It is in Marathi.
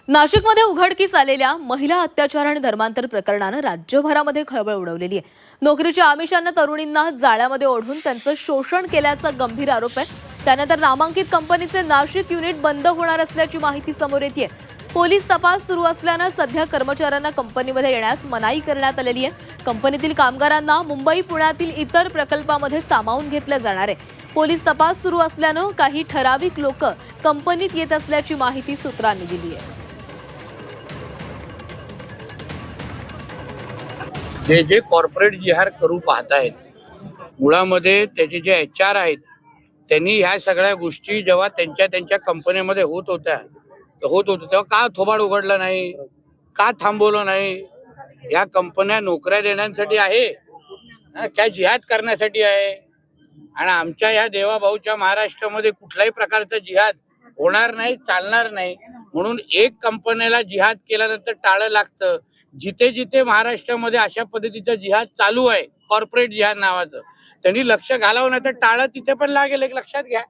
नाशिकमध्ये उघडकीस आलेल्या महिला अत्याचार आणि धर्मांतर प्रकरणानं राज्यभरामध्ये खळबळ उडवलेली आहे। नोकरीच्या आमिषानं तरुणींना जाळ्यामध्ये ओढून त्यांचं शोषण केल्याचा गंभीर आरोप आहे। त्यानंतर नामांकित कंपनीचे नाशिक युनिट बंद होणार असल्याची माहिती समोर येते। पोलीस तपास सुरू असल्यानं सध्या कर्मचाऱ्यांना कंपनीमध्ये येण्यास मनाई करण्यात आलेली आहे। कंपनीतील कामगारांना मुंबई पुण्यातील इतर प्रकल्पामध्ये सामावून घेतलं जाणार आहे। पोलीस तपास सुरू असल्यानं काही ठराविक लोक कंपनीत येत असल्याची माहिती सूत्रांनी दिली आहे। जे कॉर्पोरेट जिहार करू पाहतायत, मुळामध्ये त्याचे जे HR आहेत त्यांनी ह्या सगळ्या गोष्टी जेव्हा त्यांच्या त्यांच्या कंपनीमध्ये होत होत्या तेव्हा का थोबाड उघडलं नाही, का थांबवलं नाही? या कंपन्या नोकऱ्या देण्यासाठी आहे काय जिहाद करण्यासाठी आहे? आणि आमच्या या देवाभाऊच्या महाराष्ट्रामध्ये कुठल्याही प्रकारचा जिहाद होणार नाही, चालणार नाही। म्हणून एक कंपनीला जिहाद केल्यानंतर टाळं लागतं। जिथे जिथे महाराष्ट्रामध्ये अशा पद्धतीचा जिहाद चालू आहे, कॉर्पोरेट जिहाद नावाचं, त्यांनी लक्ष घालावं, नाही तर टाळं तिथे पण लागेल, एक लक्षात घ्या।